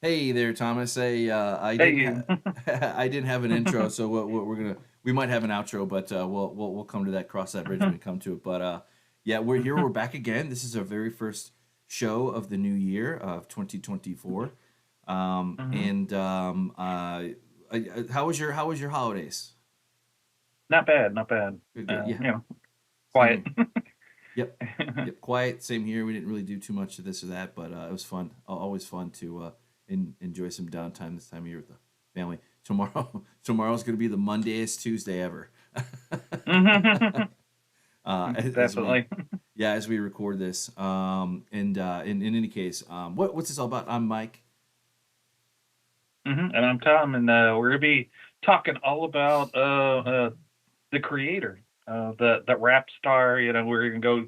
Hey there, Thomas. I didn't Hey. I didn't have an intro, so we might have an outro, but we'll come to that, cross that bridge when we come to it. But yeah, we're here. We're back again. This is our very first show of the new year of 2024. Mhm. How was your holidays? Not bad, not bad. Good, good. Yeah, same Quiet. here. Yep, yep. Quiet. Same here. We didn't really do too much of this or that, but it was fun. Always fun to enjoy some downtime this time of year with the family. Tomorrow's going to be the Mondayest Tuesday ever. As we, Definitely. yeah, as we record this. And in any case, what's this all about? I'm Mike. And I'm Tom, and we're gonna be talking all about the creator, the rap star. We're gonna go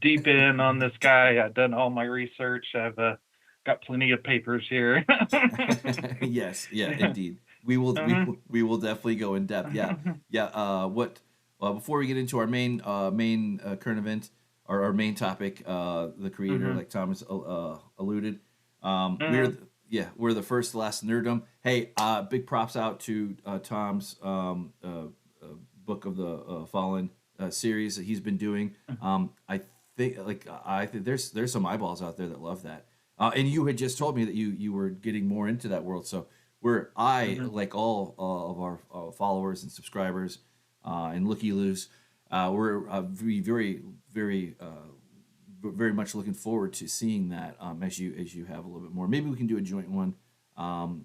deep in on this guy. I've done all my research. I've got plenty of papers here. Yes, yeah, indeed. We will we Mhm. will, we will definitely go in depth. Yeah, yeah. What Before we get into our main current event, or our main topic, the creator, Mhm. like Thomas alluded, Mhm. we're the first the last nerdom. Hey, big props out to Tom's Book of the Fallen series that he's been doing. I think there's some eyeballs out there that love that. And you had just told me that you were getting more into that world. So I, Mhm. like all of our followers and subscribers and looky loos, we're very much looking forward to seeing that, as you have a little bit more. Maybe we can do a joint one,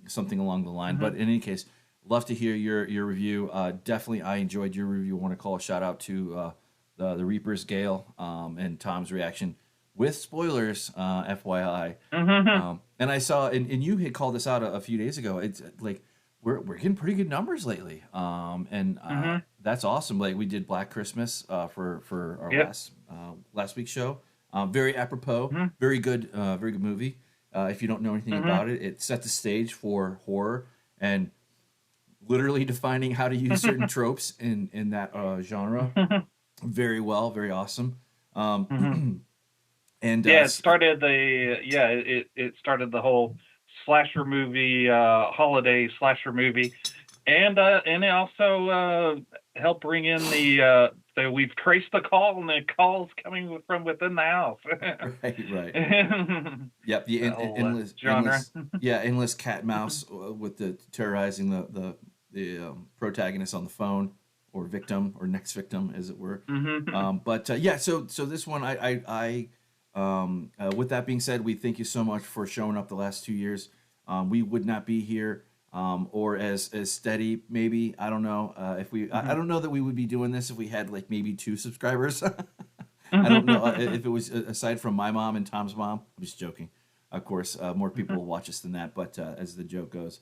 something along the line. But Mhm. in any case, love to hear your review. Definitely, I enjoyed your review. I want to call a shout out to the Reapers Gale, and Tom's reaction with spoilers, FYI. Mhm. And I saw, and you had called this out a few days ago. It's like we're getting pretty good numbers lately, and Mhm. that's awesome. Like, we did Black Christmas for our Yep. last week's show. Very apropos, Mhm. very good movie. If you don't know anything Mhm. about it, it set the stage for horror and literally defining how to use certain tropes in that genre very well, very awesome. Mhm. And Yeah, it started the whole slasher movie, holiday slasher movie, and it also helped bring in the we've traced the call, and the call's coming from within the house. right, right. Yep, the That whole genre. endless, yeah, endless cat and mouse, with the terrorizing the protagonist on the phone, or victim, or next victim, as it were. Hmm. But yeah, so this one, with that being said, we thank you so much for showing up the last 2 years. We would not be here, or as steady. Maybe, I don't know, if I Hmm. don't know that we would be doing this if we had like maybe two subscribers. I don't know, if it was, aside from my mom and Tom's mom. I'm just joking. Of course, more people will watch us than that, but as the joke goes.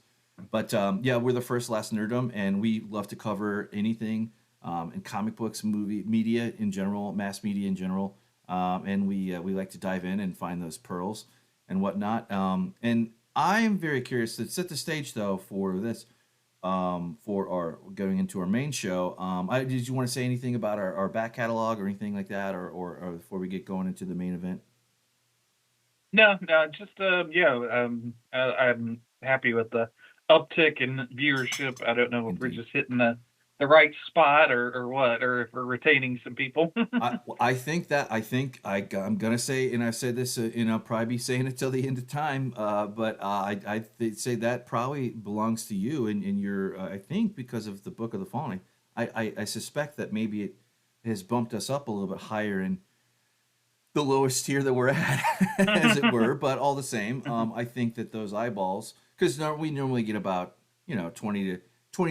But yeah, we're the first last nerdom, and we love to cover anything, in comic books, movie, media in general, mass media in general, and we like to dive in and find those pearls and whatnot. And I am very curious to set the stage, though, for this, for our going into our main show. Did you want to say anything about our back catalog or anything like that, or before we get going into the main event? No, no, just yeah, I'm happy with the uptick in viewership. I don't know if we're Indeed. just hitting the right spot, or what, or if we're retaining some people. I'm gonna say, and I've said this, and I'll probably be saying it till the end of time. But say that probably belongs to you, and your, I think, because of the Book of the Fallen. I suspect that maybe it has bumped us up a little bit higher in the lowest tier that we're at, as it were. But all the same, I think that those eyeballs, because we normally get about 20 to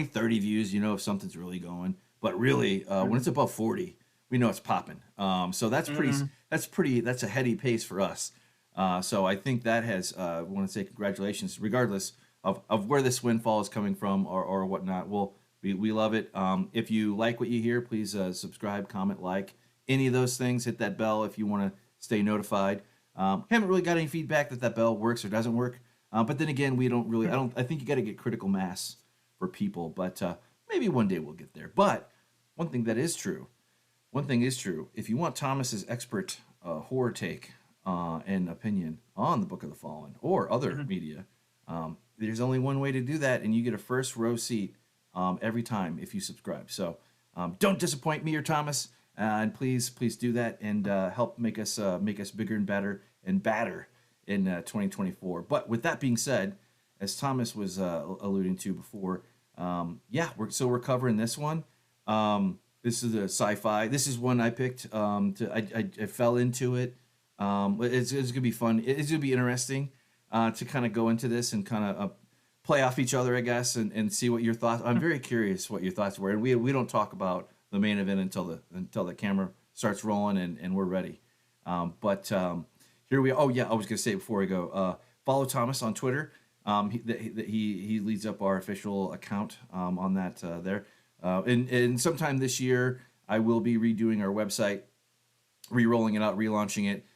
30 views, if something's really going. But really, when it's Mhm. above 40, we know it's popping. So Mhm. that's a heady pace for us. So I think that has, I want to say congratulations, regardless of where this windfall is coming from, or whatnot. We love it. If you like what you hear, please subscribe, comment, like, any of those things. Hit that bell if you want to stay notified. Haven't really got any feedback that that bell works or doesn't work. But then again, we don't really. I think you got to get critical mass for people. But maybe one day we'll get there. But one thing that is true. One thing is true. If you want Thomas's expert horror take and opinion on the Book of the Fallen or other Mhm. media, There's only one way to do that, and you get a first row seat every time if you subscribe. So don't disappoint me or Thomas, and please do that and help make us bigger and better and badder in 2024. But with that being said, as Thomas was alluding to before, we're covering this one. This is a sci-fi. This is one I picked. I fell into it. It's gonna be fun. It's gonna be interesting to kind of go into this and kind of play off each other, I guess, and see what your thoughts. I'm very curious what your thoughts were. And we don't talk about the main event until the camera starts rolling and we're ready. Here we are. Oh yeah, I was gonna say before we go, follow Thomas on Twitter. He leads up our official account on that there. And sometime this year, I will be redoing our website, re-rolling it out, relaunching it,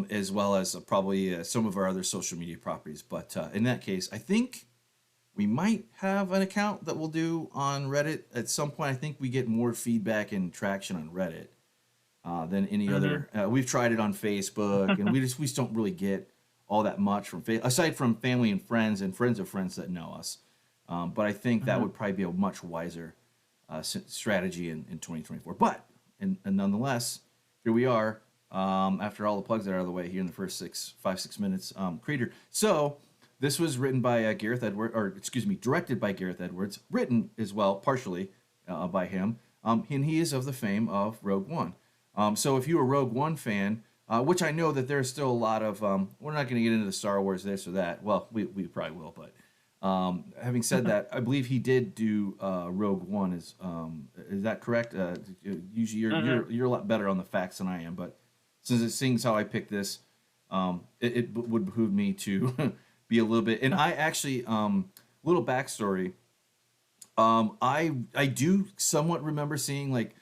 as well as probably some of our other social media properties. But in that case, I think we might have an account that we'll do on Reddit at some point. I think we get more feedback and traction on Reddit than any other. We've tried it on Facebook, and we just don't really get all that much from aside from family and friends of friends that know us. But I think that would probably be a much wiser strategy in 2024. But and nonetheless, here we are. After all the plugs that are out of the way here in the first 5-6 minutes, Creator. So this was written by Gareth Edwards, directed by Gareth Edwards, written as well partially by him, and he is of the fame of Rogue One. So if you're a Rogue One fan, which I know that there's still a lot of, we're not going to get into the Star Wars this or that. Well, we probably will, but having said that, I believe he did do Rogue One. Is that correct? Usually you're a lot better on the facts than I am, but since it sings how I picked this, it would behoove me to be a little bit. And I actually, little backstory. I do somewhat remember seeing like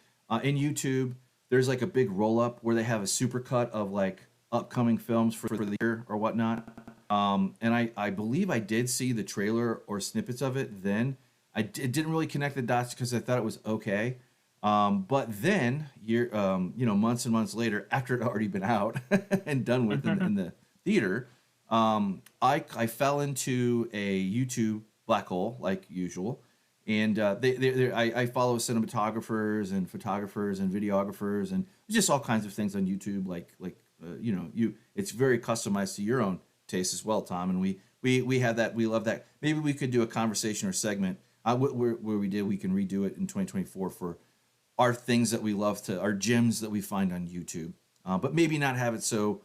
in YouTube, there's like a big roll up where they have a supercut of like upcoming films for the year or whatnot. And I believe I did see the trailer or snippets of it then. It didn't really connect the dots because I thought it was okay. But then, months and months later, after it had already been out and done with in the theater, I fell into a YouTube black hole like usual, and I follow cinematographers and photographers and videographers and just all kinds of things on YouTube. It's very customized to your own taste as well, Tom. And we have that. We love that. Maybe we could do a conversation or segment where we can redo it in 2024 for our things that we love our gems that we find on YouTube, but maybe not have it so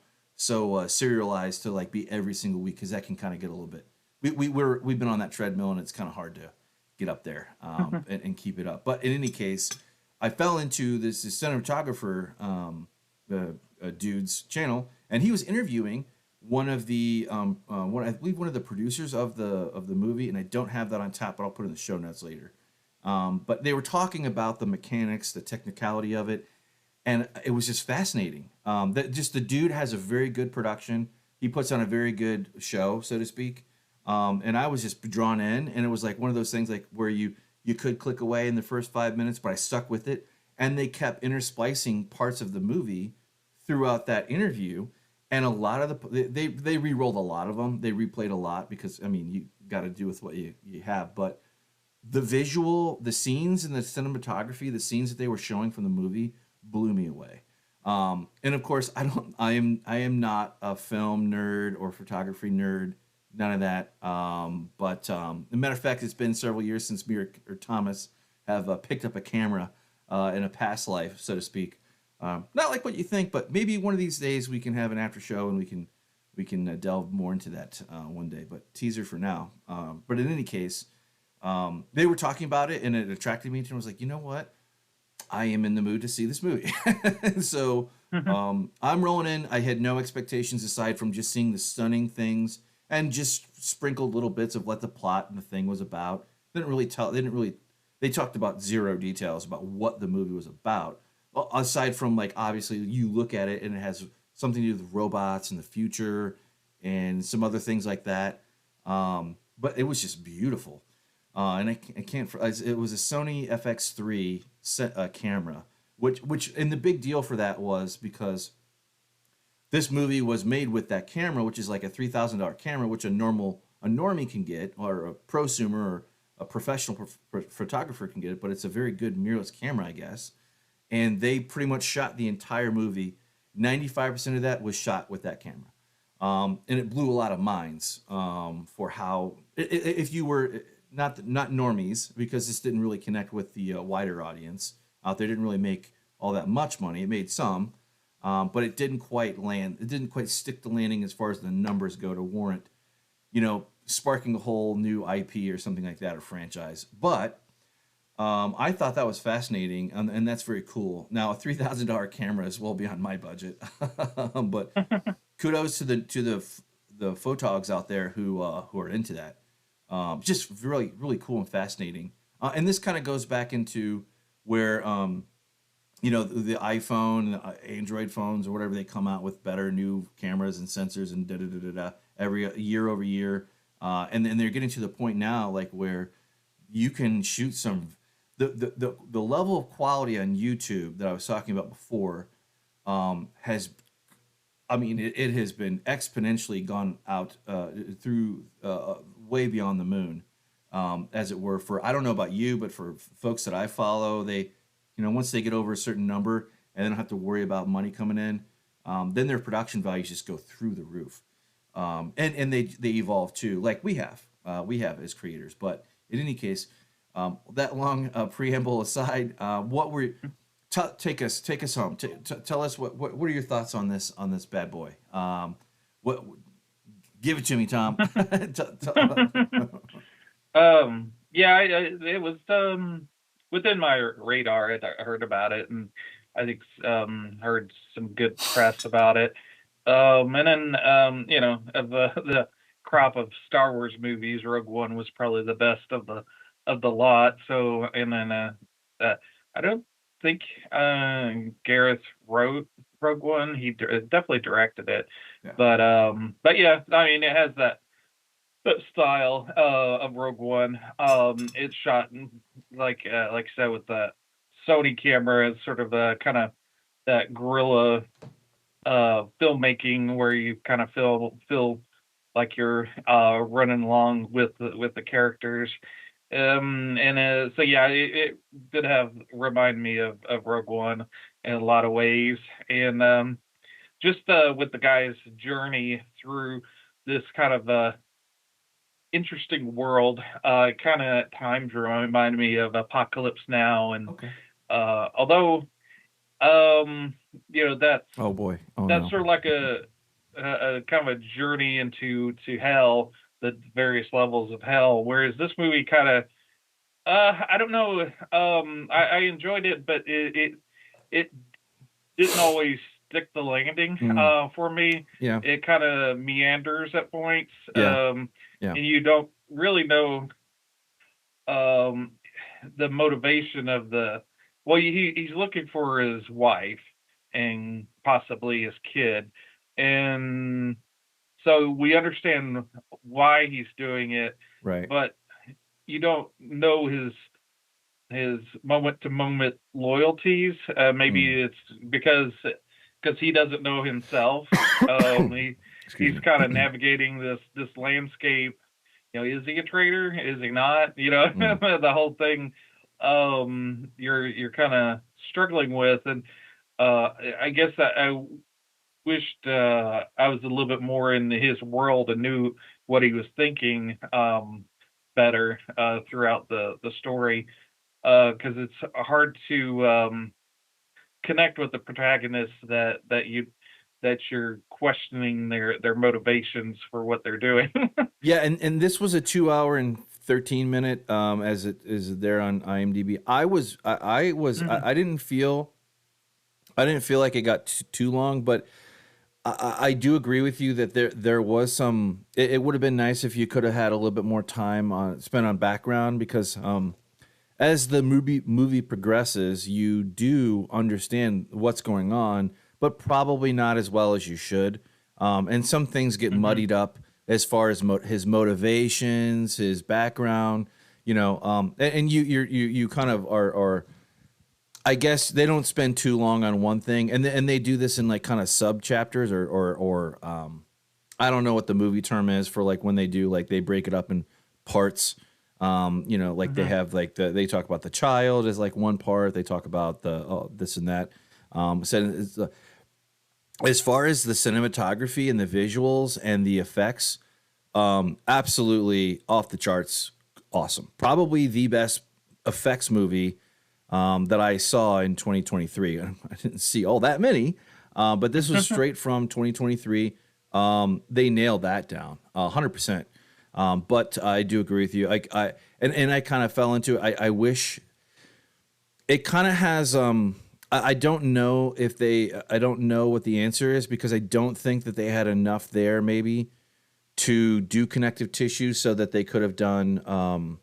serialized to like be every single week, because that can kind of get a little bit. We've been on that treadmill and it's kind of hard to get up there and keep it up. But in any case, I fell into this cinematographer dude's channel, and he was interviewing one of the I believe one of the producers of the movie, and I don't have that on tap, but I'll put it in the show notes later. But they were talking about the mechanics, the technicality of it, and it was just fascinating. The dude has a very good production. He puts on a very good show, so to speak. And I was just drawn in, and it was like one of those things like where you could click away in the first 5 minutes, but I stuck with it. And they kept intersplicing parts of the movie throughout that interview. And a lot of they re-rolled a lot of them. They replayed a lot because, I mean, you got to do with what you have, but the visual, the scenes and the cinematography, the scenes that they were showing from the movie blew me away. And of course, I am not a film nerd or photography nerd, none of that. As a matter of fact, it's been several years since me or Thomas have picked up a camera in a past life, so to speak. Not like what you think, but maybe one of these days we can have an after show and we can delve more into that one day. But teaser for now. But in any case. They were talking about it and it attracted me, and I was like, you know what? I am in the mood to see this movie. So I'm rolling in. I had no expectations aside from just seeing the stunning things and just sprinkled little bits of what the plot and the thing was about. They talked about zero details about what the movie was about. Aside from, like, obviously you look at it and it has something to do with robots in the future and some other things like that. But it was just beautiful. And I can't. It was a Sony FX3 camera, which and the big deal for that was because this movie was made with that camera, which is like a $3,000 camera, which a normal a normie can get, or a prosumer, or a professional photographer can get it, but it's a very good mirrorless camera, I guess. And they pretty much shot the entire movie. 95% of that was shot with that camera. And it blew a lot of minds for how, if you were not normies, because this didn't really connect with the wider audience out there, didn't really make all that much money. It made some, but it didn't quite land. It didn't quite stick the landing as far as the numbers go to warrant, sparking a whole new IP or something like that, or franchise. But I thought that was fascinating, and that's very cool. Now, a $3,000 camera is well beyond my budget, but kudos to the photogs out there who are into that. Just really, really cool and fascinating. And this kind of goes back into where the iPhone, Android phones, or whatever, they come out with better new cameras and sensors and every year over year, and then they're getting to the point now, like, where you can shoot some. The level of quality on YouTube that I was talking about before has, it has been exponentially gone out through way beyond the moon, as it were. For, I don't know about you, but for folks that I follow, they, once they get over a certain number and they don't have to worry about money coming in, then their production values just go through the roof, and they evolve too, like we have as creators. But in any case. That long preamble aside, what were take us home? Tell us what are your thoughts on this bad boy? What give it to me, Tom? It was within my radar. I heard about it, and I think heard some good press about it. And then of the crop of Star Wars movies, Rogue One was probably the best of the lot. So, and then I don't think Gareth wrote Rogue One. He definitely directed it. Yeah. But yeah, it has that style of Rogue One. It's shot like I said, with the Sony camera, as sort of a kind of that guerrilla filmmaking, where you kind of feel like you're running along with the characters. It did remind me of Rogue One in a lot of ways, and just with the guy's journey through this kind of interesting world, kind of at times reminded me of Apocalypse Now, and okay. Although that's that's sort of like a kind of a journey into hell, the various levels of hell, whereas this movie kind of I don't know, I enjoyed it, but it didn't always stick the landing for me. Yeah, it kind of meanders at points. And you don't really know the motivation of he's looking for his wife and possibly his kid, and so we understand why he's doing it, right? But you don't know his moment to moment loyalties. Maybe it's because he doesn't know himself. He's kind of navigating this landscape. Is he a traitor? Is he not? The whole thing you're kind of struggling with, and I guess I wished I was a little bit more in his world and knew what he was thinking better throughout the story, because it's hard to connect with the protagonists that you're questioning their motivations for what they're doing. Yeah, and this was a 2 hour and 13 minute, as it is there on IMDb. I didn't feel like it got too long, but I do agree with you that there was some. It would have been nice if you could have had a little bit more time spent on background, because as the movie progresses, you do understand what's going on, but probably not as well as you should. And some things get muddied up as far as his motivations, his background, and you kind of are. I guess they don't spend too long on one thing, and they do this in like kind of sub chapters or I don't know what the movie term is for like when they do like they break it up in parts. You know, like they have like they talk about the child as like one part. They talk about the this and that. As far as the cinematography and the visuals and the effects, absolutely off the charts, awesome. Probably the best effects movie that I saw in 2023. I didn't see all that many, but this was straight from 2023. They nailed that down 100%. But I do agree with you. And I kind of fell into it. I wish it kind of has. I don't know if I don't know what the answer is because I don't think that they had enough there maybe to do connective tissue so that they could have done,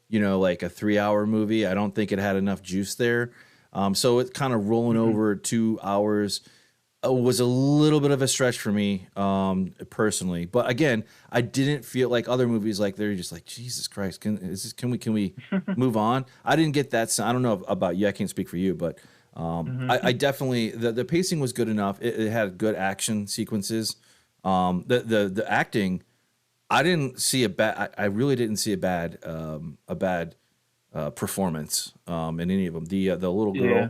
you know, like a 3-hour movie. I don't think it had enough juice there. So it's kind of rolling over 2 hours was a little bit of a stretch for me personally. But again, I didn't feel like other movies like they're just like, Jesus Christ, can we move on? I didn't get that. I don't know about you. I can't speak for you, but I definitely the pacing was good enough. It had good action sequences. The acting, I didn't see a bad. I really didn't see a bad performance in any of them. The little girl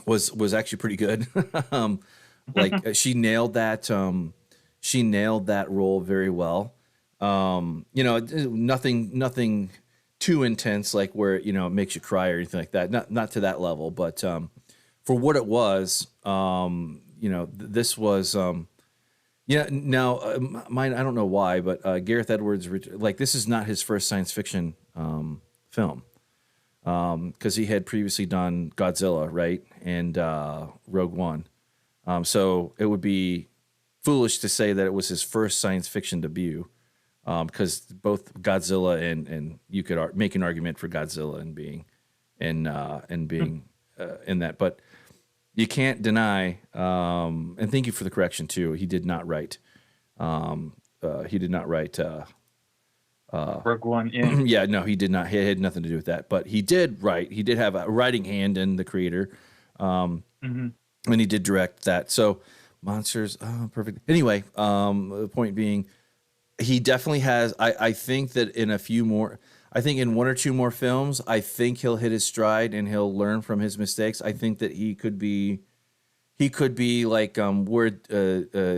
was actually pretty good. Like she nailed that. She nailed that role very well. You know, nothing too intense, like where it makes you cry or anything like that. Not to that level, but for what it was, this was. Yeah. Now, mine. I don't know why, but Gareth Edwards, like this is not his first science fiction film, because he had previously done Godzilla, right, and Rogue One. So it would be foolish to say that it was his first science fiction debut, because both Godzilla and you could make an argument for Godzilla and being in that, but. You can't deny, and thank you for the correction too. He did not write. He did not write. Rogue One, yeah. Yeah, no, he did not. He had nothing to do with that. But he did write. He did have a writing hand in the creator, and he did direct that. So, monsters, perfect. Anyway, the point being, he definitely has. I think that in a few more. I think in 1 or 2 more films, I think he'll hit his stride and he'll learn from his mistakes. I think that he could be like where Denis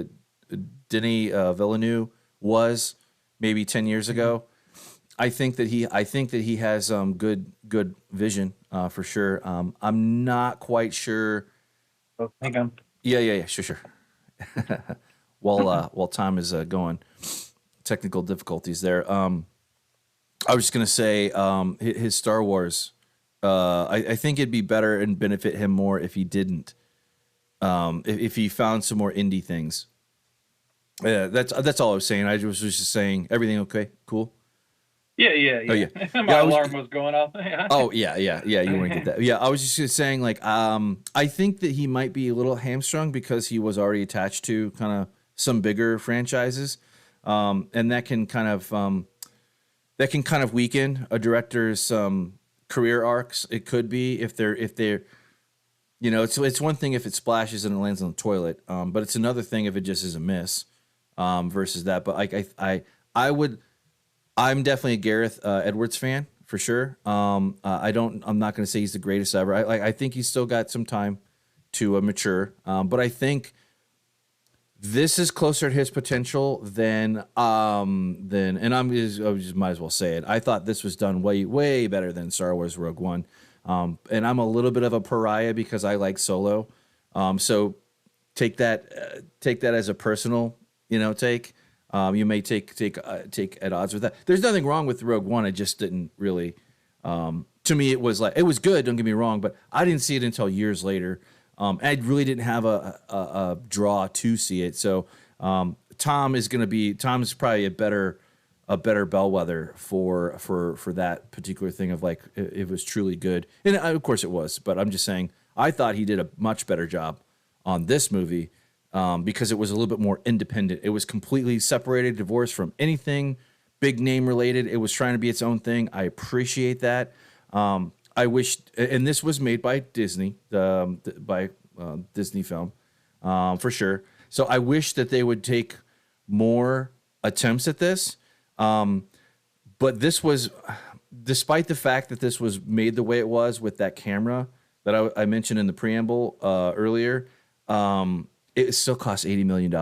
Villeneuve was maybe 10 years ago. I think that he has good vision for sure. I'm not quite sure. Oh, hang on. Yeah, sure. While Tom is going, technical difficulties there. I was just going to say his Star Wars, I think it'd be better and benefit him more if he didn't. If he found some more indie things. Yeah, that's all I was saying. I was just saying, everything okay? Cool? Yeah. Oh, yeah. My alarm was going off. Oh, yeah. You want to get that. Yeah, I was just saying, like, I think that he might be a little hamstrung because he was already attached to kind of some bigger franchises. And that can kind of weaken a director's career arcs. It could be if they're it's one thing if it splashes and it lands on the toilet, but it's another thing if it just is a miss versus that. But I'm definitely a Gareth Edwards fan for sure. I'm not going to say he's the greatest ever. I think he's still got some time to mature, but I think. This is closer to his potential than and I just might as well say it. I thought this was done way better than Star Wars Rogue One, and I'm a little bit of a pariah because I like Solo, so take that as a personal take. You may take at odds with that. There's nothing wrong with Rogue One. I just didn't really. To me, it was good. Don't get me wrong, but I didn't see it until years later. I really didn't have a draw to see it. So Tom is probably a better bellwether for that particular thing of like it was truly good. And of course it was, but I'm just saying I thought he did a much better job on this movie because it was a little bit more independent. It was completely separated, divorced from anything big name related. It was trying to be its own thing. I appreciate that. I wish, and this was made by Disney, by Disney Film, for sure. So I wish that they would take more attempts at this. But this was, despite the fact that this was made the way it was with that camera that I mentioned in the preamble earlier, it still cost $80 million.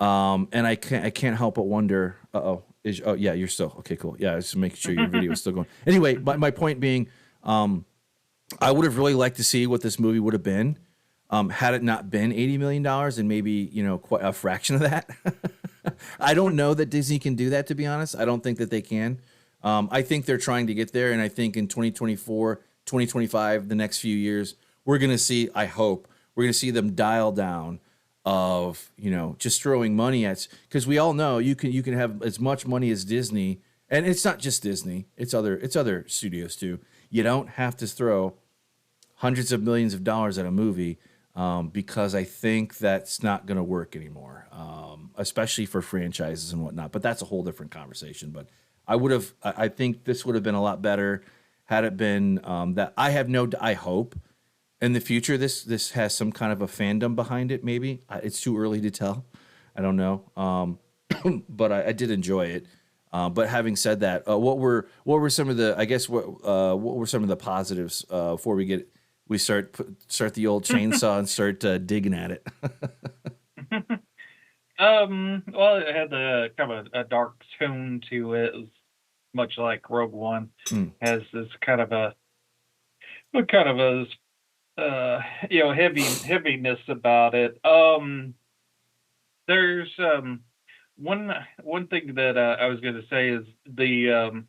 And I can't help but wonder, oh yeah, you're still, okay, cool. Yeah, just making sure your video is still going. Anyway, my point being, I would have really liked to see what this movie would have been had it not been $80 million and maybe, quite a fraction of that. I don't know that Disney can do that, to be honest. I don't think that they can. I think they're trying to get there, and I think in 2024, 2025, the next few years, we're going to see, I hope, we're going to see them dial down of, just throwing money at, because we all know you can have as much money as Disney, and it's not just Disney, it's other studios too. You don't have to throw hundreds of millions of dollars at a movie because I think that's not going to work anymore, especially for franchises and whatnot. But that's a whole different conversation. But I think this would have been a lot better had it been that. I hope in the future this has some kind of a fandom behind it. Maybe it's too early to tell. I don't know. But I did enjoy it. But having said that, what were some of the, I guess, what were some of the positives before we start the old chainsaw and start digging at it? Well, it had kind of a dark tone to it. It was much like Rogue One has this kind of a heaviness about it. There's one thing that I was going to say is the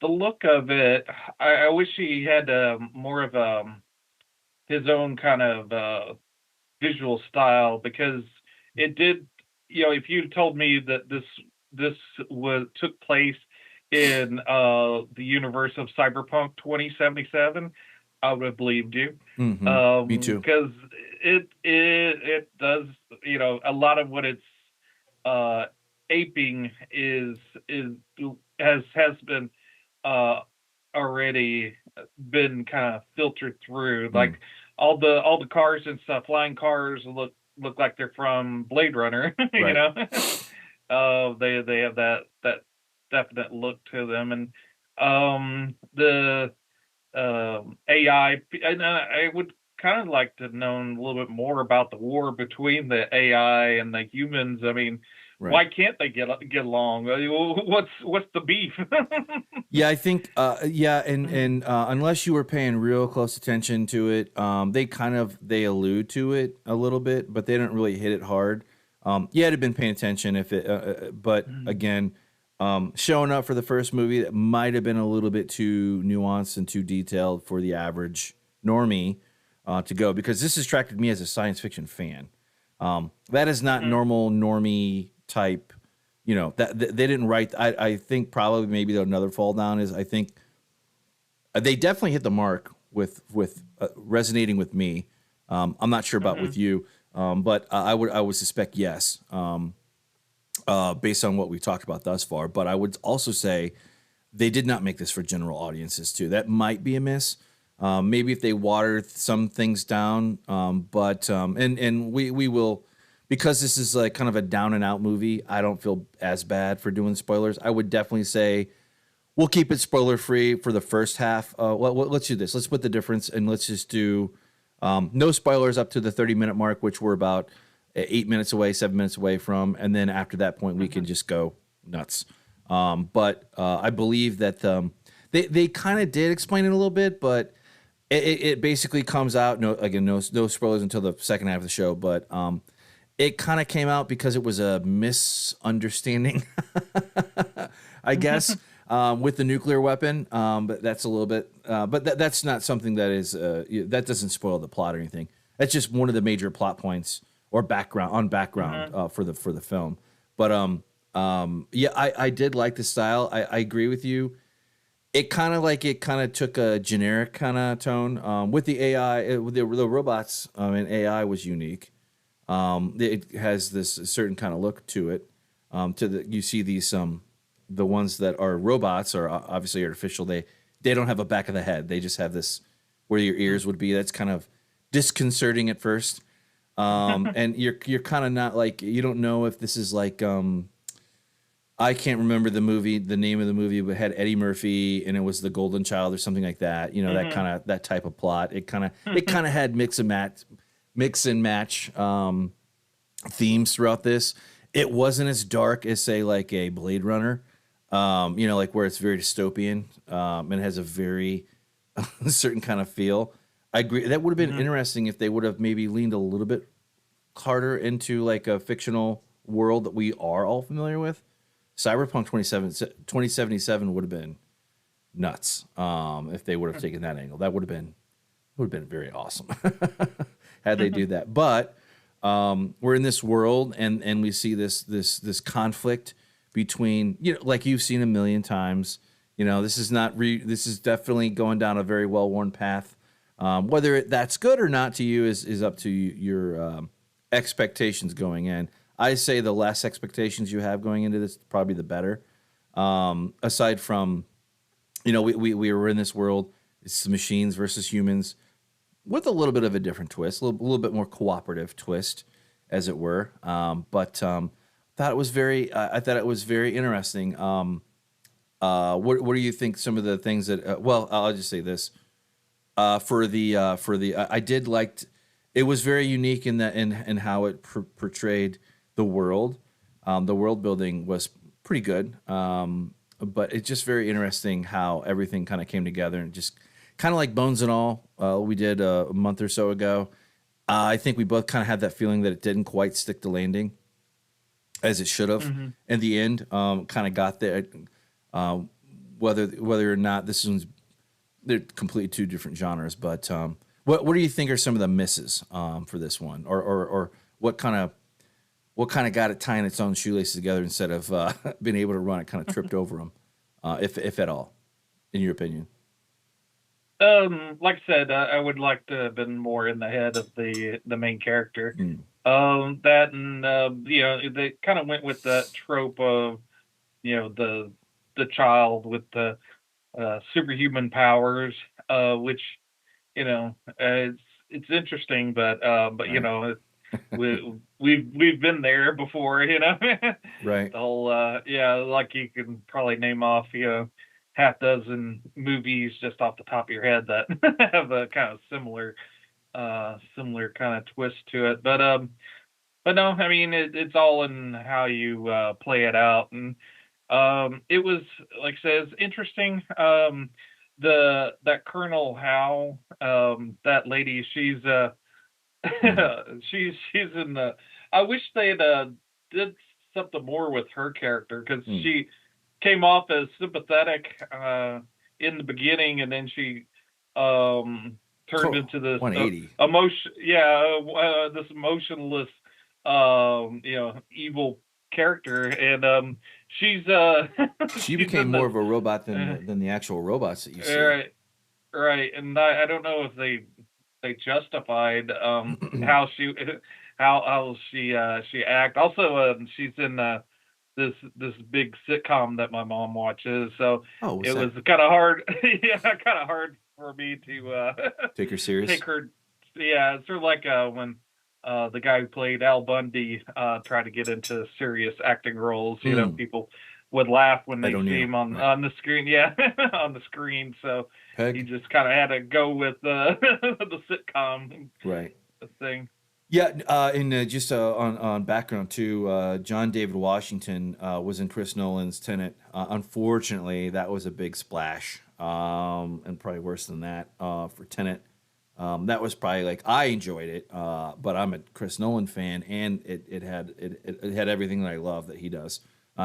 look of it. I wish he had more of his own kind of visual style, because it did. If you told me that this took place in the universe of Cyberpunk 2077, I would have believed you. Mm-hmm. Me too. Because it does, a lot of what it's aping has been already been kind of filtered through. Like all the cars and stuff, flying cars look like they're from Blade Runner. Right. They have that definite look to them, and the AI. And I would kind of like to know a little bit more about the war between the AI and the humans. I mean, right. Why can't they get along? What's the beef? Yeah, I think and unless you were paying real close attention to it, they allude to it a little bit, but they don't really hit it hard. You had to been paying attention but again, showing up for the first movie, that might have been a little bit too nuanced and too detailed for the average normie to go, because this attracted me as a science fiction fan. That is not normal normie type. That they didn't write. I think probably maybe another fall down is, I think they definitely hit the mark with resonating with me. I'm not sure about with you, but I would suspect yes, based on what we talked about thus far. But I would also say they did not make this for general audiences too. That might be a miss. Maybe if they watered some things down, but we will. Because this is like kind of a down and out movie, I don't feel as bad for doing spoilers. I would definitely say we'll keep it spoiler free for the first half. Let's do this. Let's split the difference and let's just do no spoilers up to the 30-minute mark, which we're about 7 minutes away from. And then after that point, we can just go nuts. But I believe that they kind of did explain it a little bit, but it basically comes out. No spoilers until the second half of the show, but it kind of came out because it was a misunderstanding, I guess, with the nuclear weapon. But that's a little bit. But that's not something that is that doesn't spoil the plot or anything. That's just one of the major plot points or background for the film. But I did like the style. I agree with you. It kind of took a generic kind of tone with the AI, with the robots. And AI was unique. It has this certain kind of look to it. You see these the ones that are robots are obviously artificial. They don't have a back of the head. They just have this where your ears would be. That's kind of disconcerting at first. And you're kind of not like, you don't know if this is like I can't remember the name of the movie, but it had Eddie Murphy and it was The Golden Child or something like that. You know, that type of plot. It kind of had mix and match themes throughout this. It wasn't as dark as, say, like a Blade Runner, like where it's very dystopian and has a very certain kind of feel. I agree. That would have been interesting if they would have maybe leaned a little bit harder into like a fictional world that we are all familiar with. Cyberpunk 2077 would have been nuts if they would have taken that angle. That would have been very awesome had they do that. But we're in this world, and we see this conflict between, like you've seen a million times. This is this is definitely going down a very well-worn path. Whether that's good or not to you is up to your expectations going in. I say the less expectations you have going into this, probably the better. Aside from, we were in this world. It's machines versus humans, with a little bit of a different twist, a little bit more cooperative twist, as it were. But thought it was I thought it was very interesting. What do you think? Some of the things that I'll just say this. I did like. It was very unique in that in how it portrayed the world. The world building was pretty good, but it's just very interesting how everything kind of came together, and just kind of like Bones and All we did a month or so ago. I think we both kind of had that feeling that it didn't quite stick the landing as it should have. In the end, kind of got there. Whether or not they're completely two different genres, but what do you think are some of the misses for this one, or what kind of got it tying its own shoelaces together instead of being able to run it, kind of tripped over them, if at all, in your opinion? Like I said, I would like to have been more in the head of the main character. That and they kind of went with that trope of the child with the superhuman powers, which it's interesting, but right. We've been there before, right? The whole like you can probably name off half dozen movies just off the top of your head that have a kind of similar kind of twist to it, but no, I mean it's all in how you play it out, and it was, like I said, it's interesting. That Colonel Howe, that lady, she's she's in the. I wish they had did something more with her character, because she came off as sympathetic in the beginning, and then she turned into this 180 emotion. This emotionless, evil character, and she's she became more of a robot than the actual robots that you see. Right, and I don't know if they justified how she act. Also, she's in this big sitcom that my mom watches, so it was kind of hard. Kind of hard for me to take her serious. It's sort of like when the guy who played Al Bundy tried to get into serious acting roles. People would laugh when they see him on the screen. Yeah, on the screen. So he just kind of had to go with the sitcom thing. Yeah, and just on background too, John David Washington was in Chris Nolan's Tenet. Unfortunately, that was a big splash, and probably worse than that for Tenet. That was probably like, I enjoyed it, but I'm a Chris Nolan fan, and it had everything that I love that he does.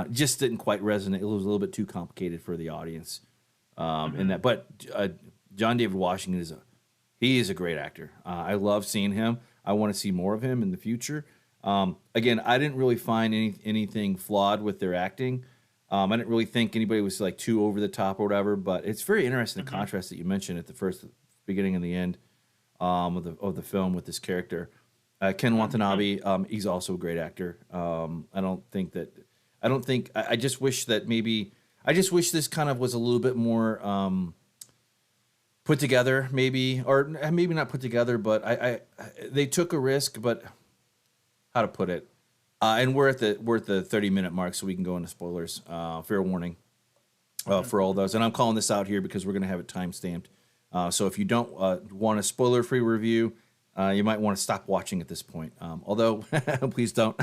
Just didn't quite resonate. It was a little bit too complicated for the audience. In that, but John David Washington is a great actor. I love seeing him. I want to see more of him in the future. Again, I didn't really find anything flawed with their acting. I didn't really think anybody was like too over the top or whatever. But it's very interesting the contrast that you mentioned at the beginning and the end of the film with this character, Ken Watanabe. He's also a great actor. I just wish that this kind of was a little bit more put together, maybe, or maybe not put together, but they took a risk, but how to put it. And we're at the 30-minute mark, so we can go into spoilers. Fair warning for all those. And I'm calling this out here because we're going to have it time-stamped. So if you don't want a spoiler-free review, you might want to stop watching at this point. Although, please don't.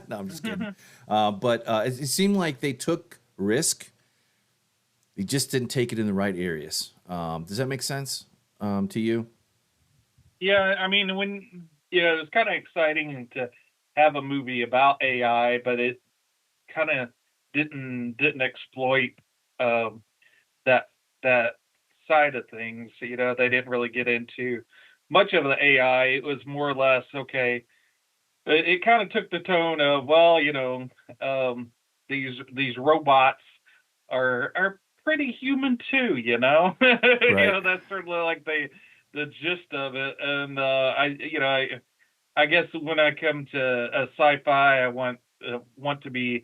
No, I'm just kidding. But it seemed like they took risk. They just didn't take it in the right areas. Does that make sense to you? Yeah, I mean, it was kind of exciting to have a movie about AI, but it kind of didn't exploit that side of things. They didn't really get into much of the AI. It was more or less okay. It kind of took the tone of, well, these robots are pretty human too, Right. That's sort of like the gist of it. And I guess when I come to sci-fi, I want to be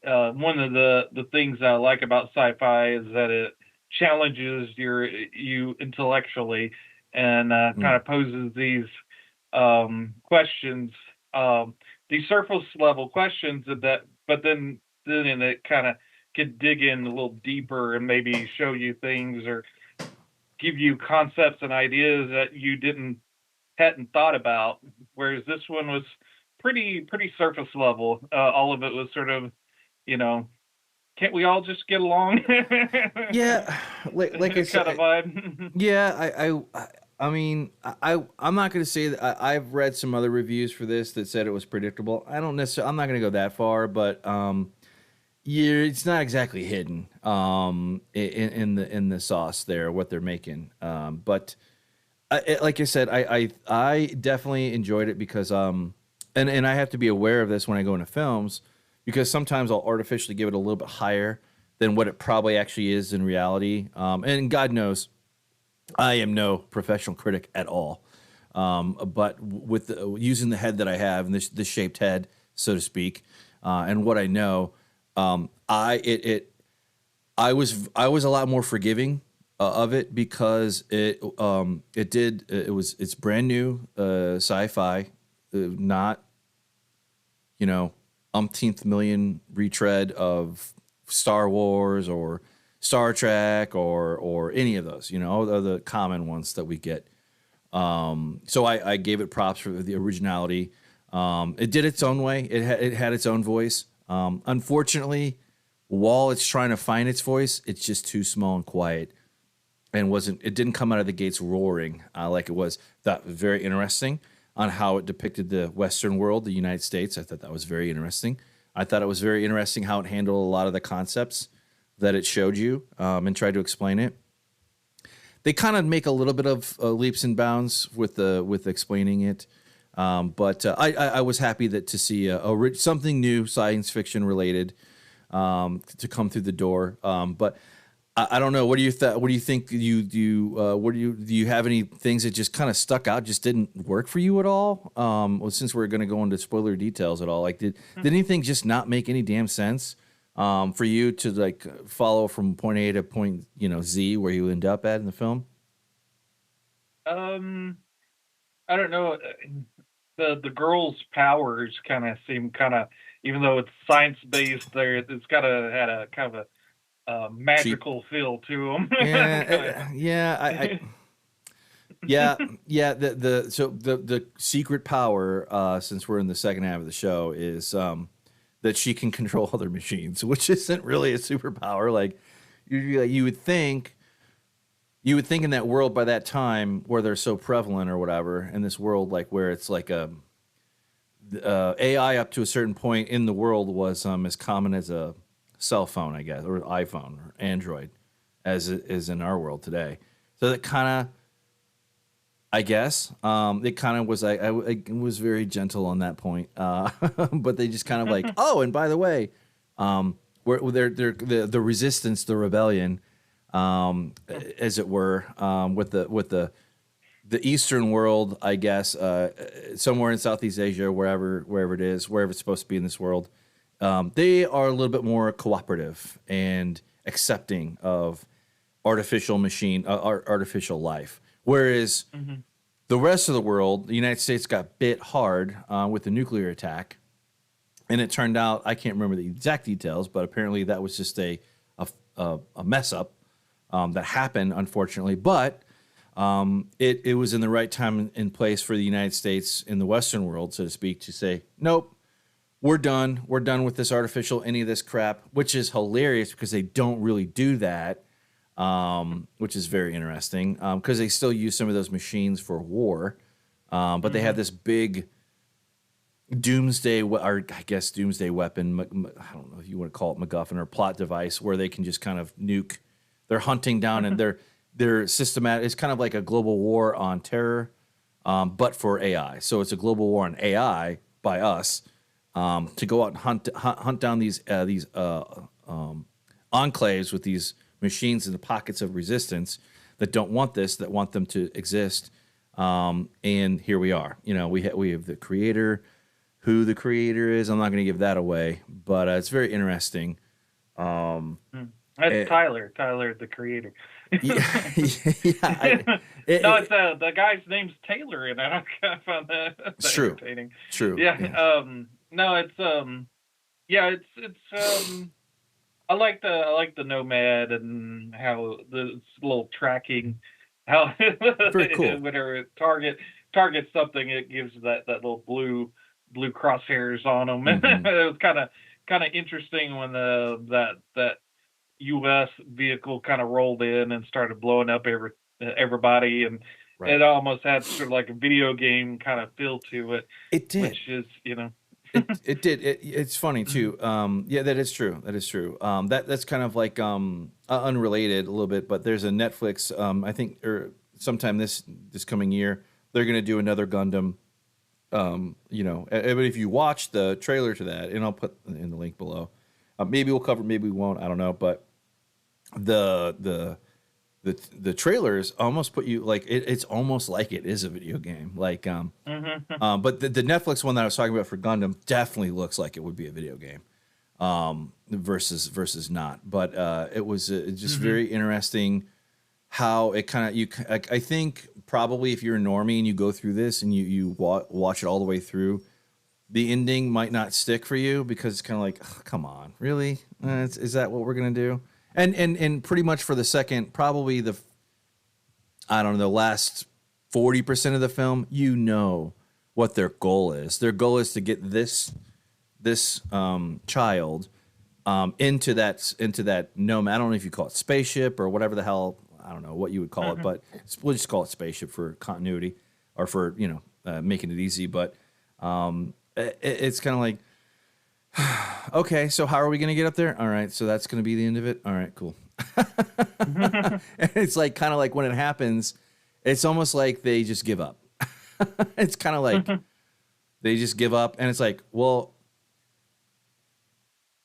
one of the things I like about sci-fi is that it challenges you intellectually and kind of poses these questions, these surface level questions but then it kind of could dig in a little deeper and maybe show you things or give you concepts and ideas that you hadn't thought about. Whereas this one was pretty surface level. All of it was sort of, can't we all just get along? Yeah, like I said, kind of vibe. yeah. I mean, I'm not going to say that I've read some other reviews for this that said it was predictable. I'm not going to go that far, but yeah, it's not exactly hidden in the sauce there what they're making. But like I said, I definitely enjoyed it because and I have to be aware of this when I go into films because sometimes I'll artificially give it a little bit higher than what it probably actually is in reality. And God knows, I am no professional critic at all. But with using the head that I have and this shaped head, so to speak, and what I know, I was a lot more forgiving of it because it's brand new sci-fi, not umpteenth million retread of Star Wars or Star Trek or any of those, the common ones that we get. So I gave it props for the originality. It did its own way. It had its own voice. Unfortunately, while it's trying to find its voice, it's just too small and quiet, and it didn't come out of the gates roaring like it was. That was very interesting on how it depicted the Western world, the United States. I thought that was very interesting. I thought it was very interesting how it handled a lot of the concepts that it showed you and tried to explain it. They kind of make a little bit of leaps and bounds with explaining it, but I was happy to see something new, science fiction related, to come through the door. But I don't know. What do you think? Do you have any things that just kind of stuck out, just didn't work for you at all? Well, since we're going to go into spoiler details at all, like did anything just not make any damn sense? For you to like follow from point A to point Z where you end up at in the film? I don't know. The girl's powers kind of seem even though it's science based, it's got had a kind of a magical feel to them. Yeah. The secret power, since we're in the second half of the show, is that she can control other machines, which isn't really a superpower. Like you would think in that world by that time where they're so prevalent or whatever, in this world like where it's like AI up to a certain point in the world was as common as a cell phone, I guess, or iPhone or Android, as it is in our world today. So that kind of, I guess, it kind of was. I was very gentle on that point, but they just kind of like, oh, and by the way, they're the resistance, the rebellion, as it were, with the Eastern world, I guess, somewhere in Southeast Asia, wherever it is, wherever it's supposed to be in this world, they are a little bit more cooperative and accepting of artificial life. Whereas the rest of the world, the United States got bit hard with the nuclear attack. And it turned out, I can't remember the exact details, but apparently that was just a mess up that happened, unfortunately. But it was in the right time and place for the United States in the Western world, so to speak, to say, nope, we're done. We're done with this artificial, any of this crap, which is hilarious because they don't really do that, which is very interesting because they still use some of those machines for war. But they have this big doomsday, or I guess doomsday weapon, I don't know if you want to call it MacGuffin or plot device, where they can just kind of nuke. They're hunting down and they're systematic. It's kind of like a global war on terror, but for AI. So it's a global war on AI by us to go out and hunt down these enclaves with these machines in the pockets of resistance that don't want this, that want them to exist. And here we are. You know, we have the creator. Who the creator is, I'm not going to give that away, but it's very interesting. That's Tyler, the creator. It's the guy's name's Taylor, and I found that entertaining. True. Yeah. I like the Nomad and how the little tracking, how very cool. Whenever it targets something, it gives that little blue crosshairs on them. Mm-hmm. It was kind of interesting when that U.S. vehicle kind of rolled in and started blowing up everybody, and right. It almost had sort of like a video game kind of feel to it. It did, which is it did. It's funny too. Yeah, that is true. That's kind of like unrelated a little bit, but there's a Netflix. I think or sometime this coming year they're going to do another Gundam. But if you watch the trailer to that, and I'll put in the link below, maybe we'll cover, maybe we won't, I don't know. But the trailers almost put you like it's almost like it is a video game, like but the Netflix one that I was talking about for Gundam definitely looks like it would be a video game, versus not. But it was just very interesting how it kind of I think. Probably if you're a normie and you go through this and you watch it all the way through, the ending might not stick for you because it's kind of like, oh, come on, really? Is that what we're gonna do? And pretty much for the second, probably the last 40% of the film, you know what their goal is. Their goal is to get this child into that nomad. I don't know if you call it spaceship or whatever the hell. I don't know what you would call it, but we'll just call it spaceship for continuity or for, making it easy. But it's kind of like, okay, so how are we going to get up there? All right, so that's going to be the end of it. All right, cool. And it's like kind of like when it happens, it's almost like they just give up. It's kind of like they just give up. And it's like, well,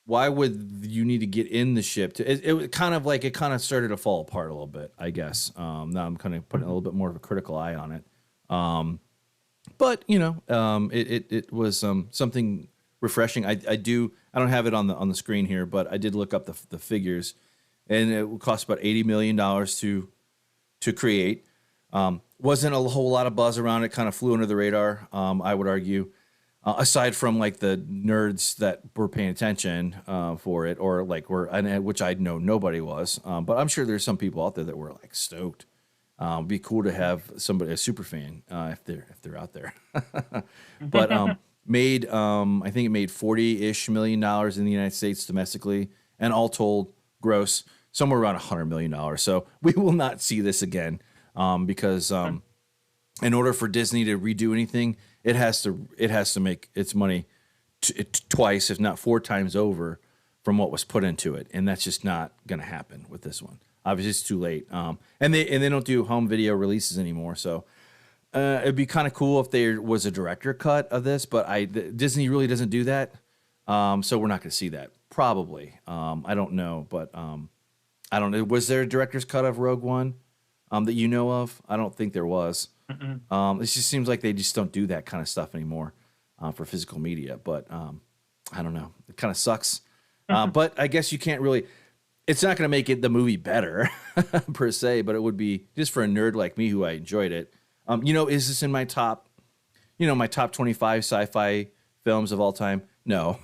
why would you need to get in the ship? It kind of started to fall apart a little bit, I guess. Now I'm kind of putting a little bit more of a critical eye on it. But it was something refreshing. I don't have it on the screen here, but I did look up the figures, and it would cost about $80 million to create. Wasn't a whole lot of buzz around it. Kind of flew under the radar, I would argue. Aside from like the nerds that were paying attention for it, or like which I know nobody was, but I'm sure there's some people out there that were like stoked. It'd be cool to have somebody, a super fan, if they're out there. But I think it made $40-ish million in the United States domestically, and all told, gross somewhere around $100 million. So we will not see this again because in order for Disney to redo anything, it has to make its money twice, if not 4 times over from what was put into it, and that's just not going to happen with this one. Obviously, it's too late, and they don't do home video releases anymore. So it'd be kind of cool if there was a director cut of this, but Disney really doesn't do that, so we're not going to see that probably. I don't know, but I don't know. Was there a director's cut of Rogue One that you know of? I don't think there was. It just seems like they just don't do that kind of stuff anymore for physical media. But I don't know. It kind of sucks. But I guess you can't really. It's not going to make it the movie better per se, but it would be just for a nerd like me who I enjoyed it. Is this in my top, my top 25 sci-fi films of all time? No,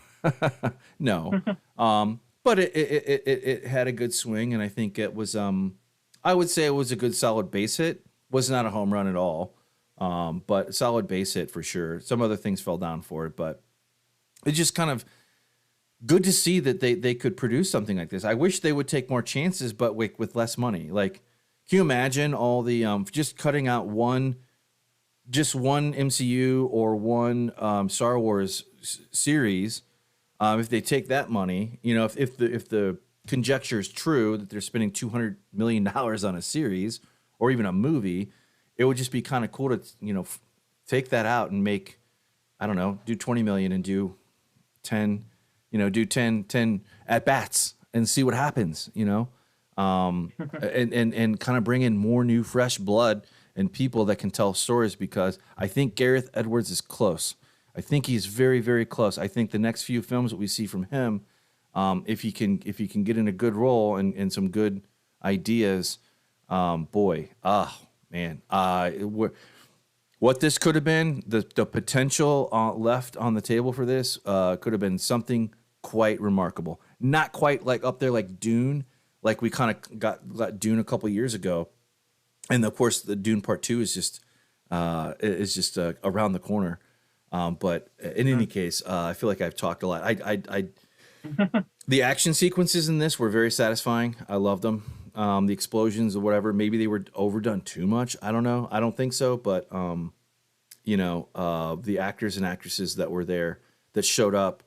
no. But it had a good swing, and I think it was, I would say it was a good solid base hit. Was not a home run at all, but solid base hit for sure. Some other things fell down for it, but it's just kind of good to see that they could produce something like this. I wish they would take more chances, but with less money. Like, can you imagine all the just cutting out one MCU or one Star Wars series? If they take that money, if the conjecture is true that they're spending $200 million on a series or even a movie, it would just be kind of cool to take that out and make, I don't know, do 20 million and do 10 at bats and see what happens, and kind of bring in more new fresh blood and people that can tell stories, because I think Gareth Edwards is close. I think he's very, very close. I think the next few films that we see from him, if he can get in a good role and some good ideas, what this could have been, the potential left on the table for this could have been something quite remarkable. Not quite like up there like Dune, like we kind of got Dune a couple years ago, and of course the Dune Part 2 is just around the corner. But in any case, I feel like I've talked a lot. The action sequences in this were very satisfying. I loved them. The explosions or whatever, maybe they were overdone too much. I don't know. I don't think so. But, the actors and actresses that were there that showed up,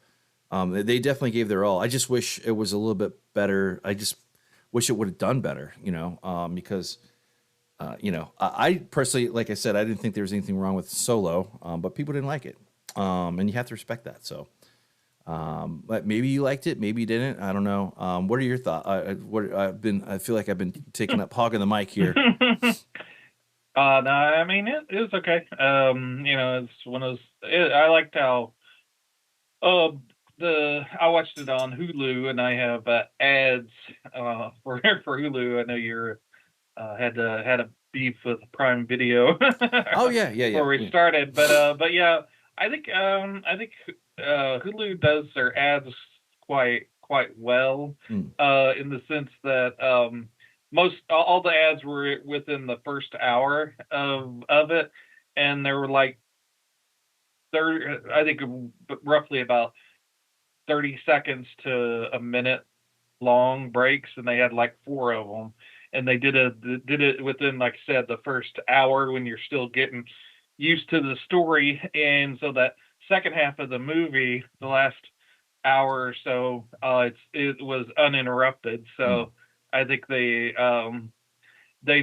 they definitely gave their all. I just wish it was a little bit better. I just wish it would have done better, because, I personally, like I said, I didn't think there was anything wrong with Solo, but people didn't like it. And you have to respect that. So, but maybe you liked it, maybe you didn't. I don't know. What are your thoughts? I feel like I've been taking up hogging the mic here. No, I mean it was okay. It's one of those. I liked how, I watched it on Hulu, and I have ads for Hulu. I know you're had a beef with Prime Video. Oh yeah. Before we started, but yeah, I think Hulu does their ads quite well, in the sense that most all the ads were within the first hour of it, and there were like I think roughly about 30 seconds to a minute long breaks, and they had like 4 of them, and they did it within, like I said, the first hour when you're still getting used to the story, and so that second half of the movie, the last hour or so, it was uninterrupted. So I think they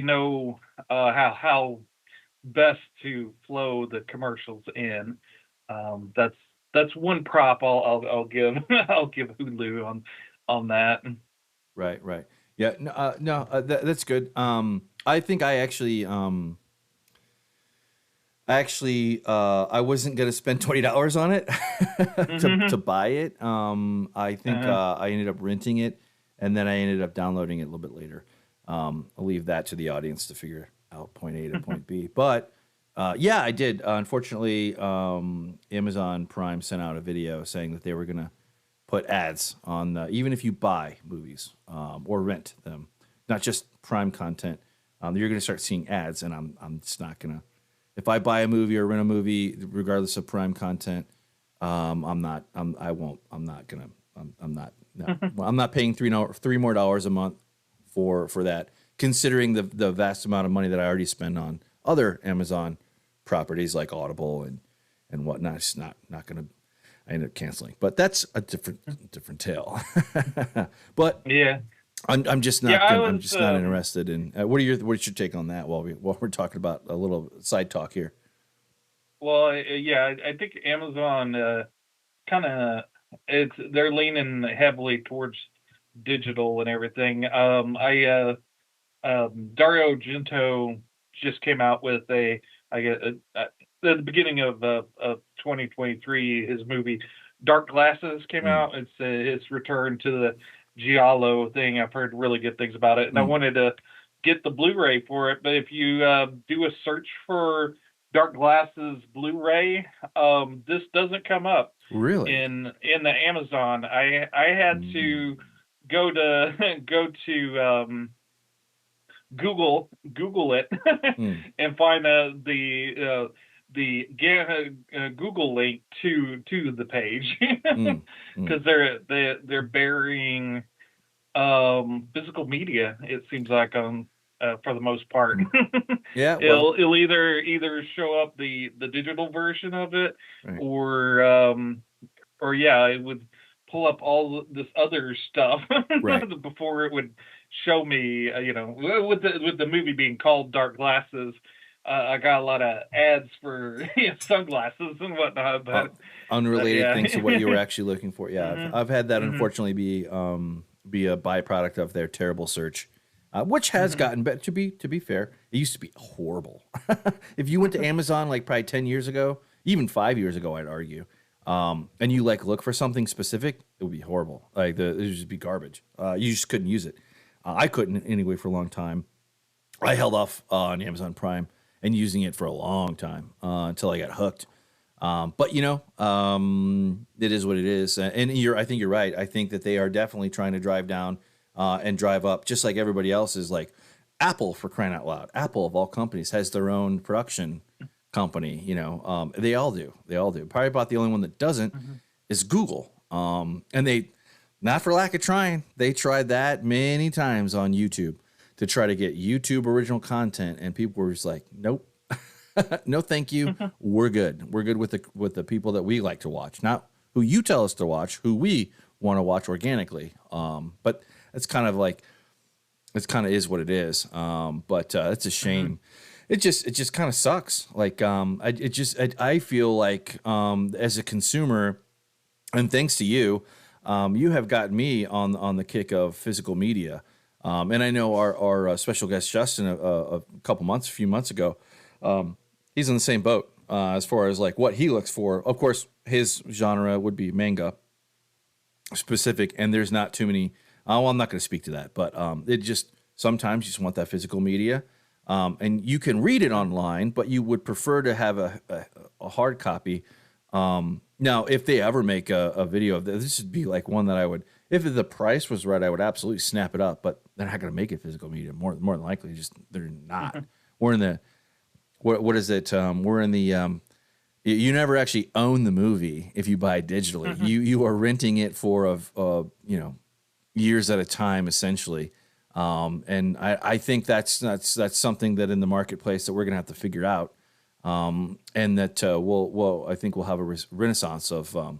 know how best to flow the commercials in. That's one prop I'll give I'll give Hulu on that. Right. Yeah. No. That's good. I think I actually. I wasn't gonna spend $20 on it to buy it. I think I ended up renting it, and then I ended up downloading it a little bit later. I'll leave that to the audience to figure out point A to point B. But yeah, I did. Unfortunately, Amazon Prime sent out a video saying that they were gonna put ads on even if you buy movies or rent them, not just Prime content. You're gonna start seeing ads, and I'm just not gonna. If I buy a movie or rent a movie, regardless of Prime content, I'm not paying $3 more a month for that, considering the vast amount of money that I already spend on other Amazon properties like Audible and whatnot. It's not gonna. I ended up canceling, but that's a different tale. But yeah. I'm just not. I'm just not interested in. What's your take on that? While we're talking about a little side talk here. Well, yeah, I think Amazon kind of they're leaning heavily towards digital and everything. Dario Argento just came out with at the beginning of 2023, his movie Dark Glasses came out. It's his return to the Giallo thing. I've heard really good things about it, and I wanted to get the Blu-ray for it. But if you do a search for Dark Glasses Blu-ray, this doesn't come up Really? in the Amazon. I had to go to Google it and find the Google link to the page because they're burying physical media. It seems like for the most part. Yeah, well, it'll either show up the digital version of it, right. or yeah, it would pull up all this other stuff right. before it would show me. With the movie being called Dark Glasses, I got a lot of ads for sunglasses and whatnot, but unrelated things to what you were actually looking for. Yeah, I've had that unfortunately be a byproduct of their terrible search. Which has gotten better. To be fair, it used to be horrible. If you went to Amazon like probably 10 years ago, even 5 years ago, I'd argue, and you like look for something specific, it would be horrible. Like it would just be garbage. You just couldn't use it. I couldn't anyway for a long time. I held off on Amazon Prime and using it for a long time until I got hooked. But it is what it is. And I think you're right. I think that they are definitely trying to drive down and drive up, just like everybody else is. Like Apple, for crying out loud. Apple, of all companies, has their own production company. They all do. Probably about the only one that doesn't is Google. And they, not for lack of trying, they tried that many times on YouTube to try to get YouTube original content, and people were just like, nope. No, thank you. We're good. We're good with the people that we like to watch, not who you tell us to watch, who we want to watch organically. But it's kind of like, is what it is. But it's a shame. It just kind of sucks. Like, I feel like, as a consumer, and thanks to you, you have gotten me on the kick of physical media. And I know our special guest, Justin, a few months ago, he's in the same boat as far as like what he looks for. Of course, his genre would be manga specific, and there's not too many. Well, I'm not going to speak to that, but it just sometimes you just want that physical media, and you can read it online, but you would prefer to have a hard copy. Now, if they ever make a video of this would be like one that I would, if the price was right, I would absolutely snap it up. But they're not going to make it physical media. More than likely, just they're not. We're in the what is it? We're in the you never actually own the movie if you buy digitally. You are renting it for years at a time, essentially. And I think that's something that in the marketplace that we're gonna have to figure out. And that I think we'll have a renaissance of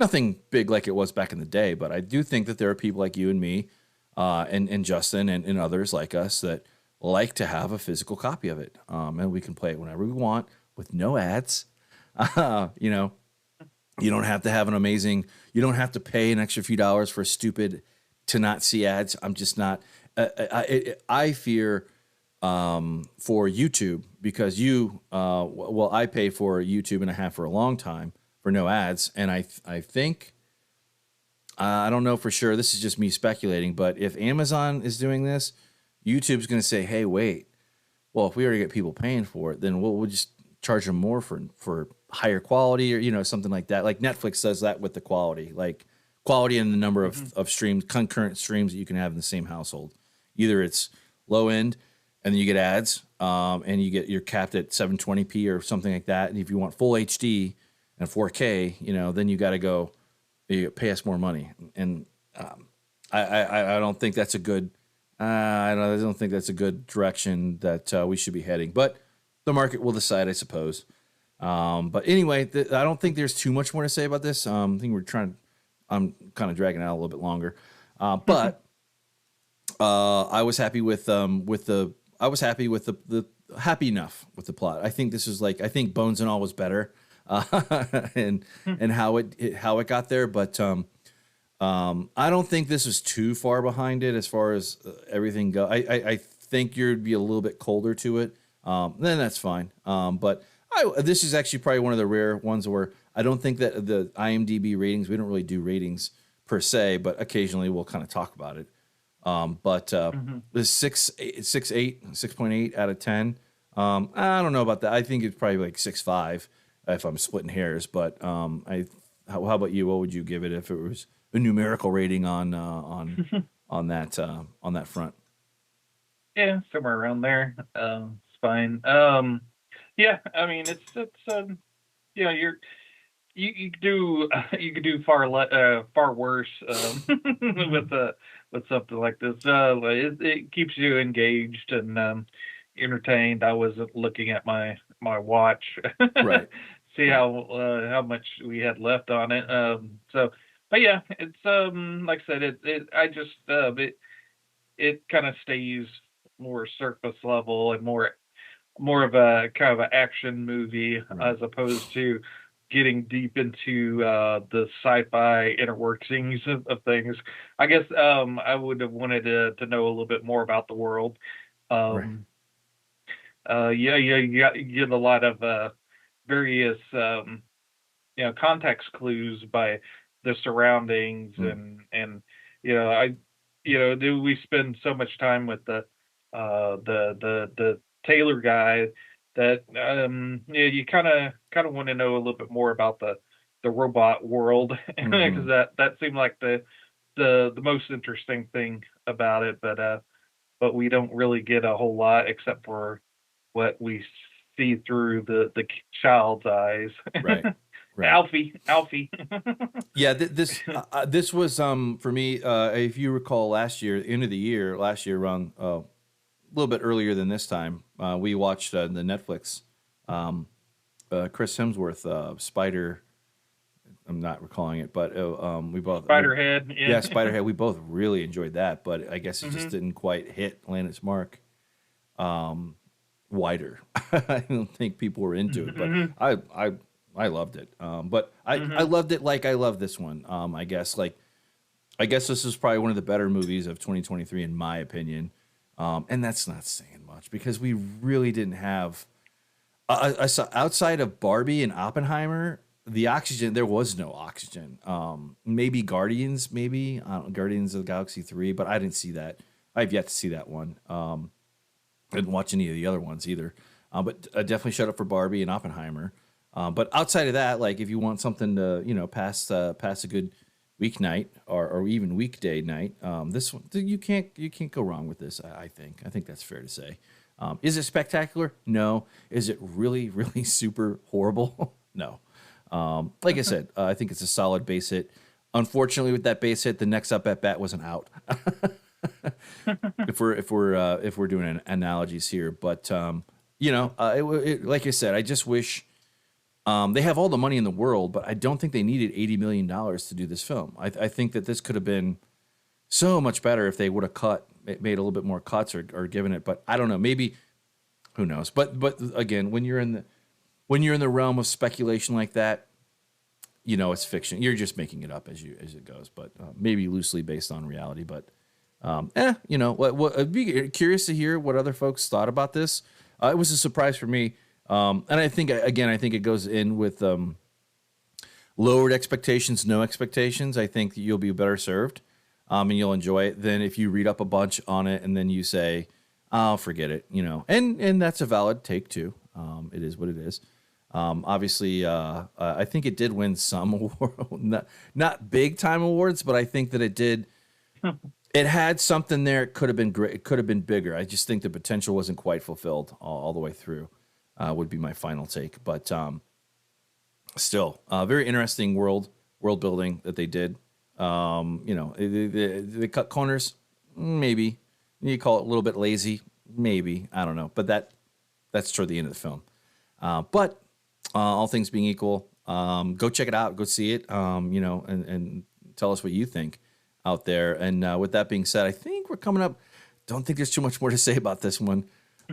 nothing big like it was back in the day, but I do think that there are people like you and me, and Justin and others like us that like to have a physical copy of it, and we can play it whenever we want with no ads. You don't have to have an amazing. You don't have to pay an extra few dollars for stupid to not see ads. I'm just not. I fear for YouTube because I pay for YouTube and I have for a long time for no ads, and I think I don't know for sure. This is just me speculating, but if Amazon is doing this, YouTube's going to say, "Hey, wait. Well, if we already get people paying for it, then we'll just charge them more for higher quality or something like that." Like Netflix does that with the quality, like quality and the number of streams, concurrent streams that you can have in the same household. Either it's low end and then you get ads, and you're capped at 720p or something like that. And if you want full HD and 4K, then you got to go, you pay us more money. And I don't think that's a good. I don't think that's a good direction that we should be heading. But the market will decide, I suppose. But anyway, I don't think there's too much more to say about this. I think I'm kind of dragging it out a little bit longer. But I was happy with the happy enough with the plot. I think this was I think Bones and All was better, and how it got there. But I don't think this was too far behind it as far as everything go. I think you'd be a little bit colder to it. Then that's fine. But this is actually probably one of the rare ones where I don't think that the IMDb ratings, we don't really do ratings per se, but occasionally we'll kind of talk about it. But Mm-hmm. the 6.8 out of 10. I don't know about that. I think it's probably like 6.5 if I'm splitting hairs. But how about you? What would you give it if it was a numerical rating on that front? Yeah, somewhere around there. It's fine. Yeah, I mean, you know, you could do you could do far worse with something like this. It keeps you engaged and entertained. I was looking at my watch, Right. see Right. how much we had left on it. So, but yeah, it's like I said, it kind of stays more surface level and more of a kind of an action movie Right. as opposed to getting deep into the sci-fi inner workings of things. I guess I would have wanted to know a little bit more about the world. Right. Um, yeah, you get a lot of various context clues by the surroundings Mm. and I do we spend so much time with the Taylor guy that yeah, you kind of want to know a little bit more about the robot world Mm-hmm. because that seemed like the most interesting thing about it, but we don't really get a whole lot except for what we see through the child's eyes. Right. Right. Alfie. Yeah, this was for me. If you recall, last year, end of the year, last year around a little bit earlier than this time, we watched the Netflix um, Chris Hemsworth Spider. I'm not recalling it, but Spiderhead, yeah. yeah, Spiderhead. We both really enjoyed that, but I guess it just Hmm. didn't quite land its mark wider. I don't think people were into it, but Hmm. I loved it. But I Hmm. loved it like I love this one. I guess this is probably one of the better movies of 2023 in my opinion. And that's not saying much because we really didn't have I saw outside of Barbie and Oppenheimer, the oxygen there was no oxygen. Maybe Guardians, maybe Guardians of the Galaxy 3, but I didn't see that. I've yet to see that one. I didn't watch any of the other ones either. But I definitely shut up for Barbie and Oppenheimer. But outside of that, like if you want something to pass a good weeknight or even weekday night, this one you can't go wrong with this. I think that's fair to say. Is it spectacular? No. Is it really really super horrible? No. Like I said, I think it's a solid base hit. Unfortunately, with that base hit, the next up at bat wasn't out. If we're doing analogies here, but like I said, I just wish they have all the money in the world, but I don't think they needed $80 million to do this film. I think that this could have been so much better if they would have made a little bit more cuts or given it. But I don't know, maybe who knows? But again, when you're in the realm of speculation like that, it's fiction. You're just making it up as it goes, but maybe loosely based on reality. But I'd be curious to hear what other folks thought about this. It was a surprise for me, and I think it goes in with lowered expectations, no expectations. I think you'll be better served, and you'll enjoy it than if you read up a bunch on it and then you say, "I'll forget it," and that's a valid take too. It is what it is. Obviously, I think it did win some award, not big time awards, but I think that it did. It had something there. It could have been great. It could have been bigger. I just think the potential wasn't quite fulfilled all the way through. Would be my final take. But still, very interesting world building that they did. They cut corners. Maybe you call it a little bit lazy. Maybe I don't know. But that's toward the end of the film. But all things being equal, go check it out. Go see it. And tell us what you think out there. And with that being said, I think we're coming up. Don't think there's too much more to say about this one.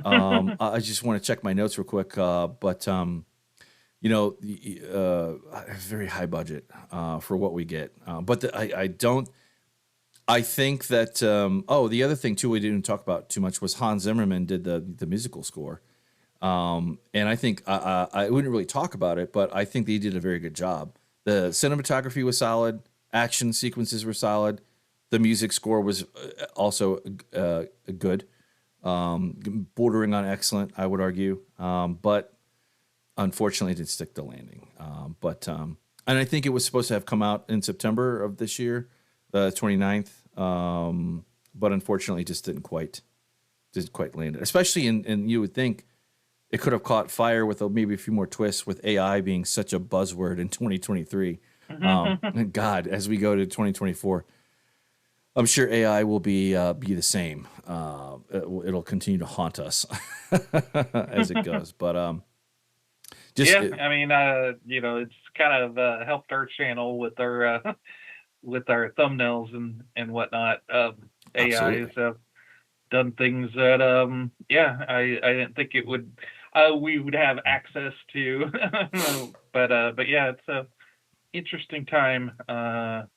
I just want to check my notes real quick. But very high budget for what we get. But I don't. I think that. The other thing too we didn't talk about too much was Hans Zimmerman did the musical score. And I think I wouldn't really talk about it, but I think they did a very good job. The cinematography was solid. Action sequences were solid. The music score was also good, bordering on excellent, I would argue. But unfortunately, it didn't stick the landing. And I think it was supposed to have come out in September of this year, the 29th. But unfortunately, it just didn't quite land it. Especially and you would think it could have caught fire with maybe a few more twists, with AI being such a buzzword in 2023. And God, as we go to 2024, I'm sure AI will be the same. It'll continue to haunt us as it goes. But I mean, it's kind of helped our channel with our with our thumbnails and whatnot. AI has done things that I didn't think it would we would have access to. but yeah, it's a interesting time. And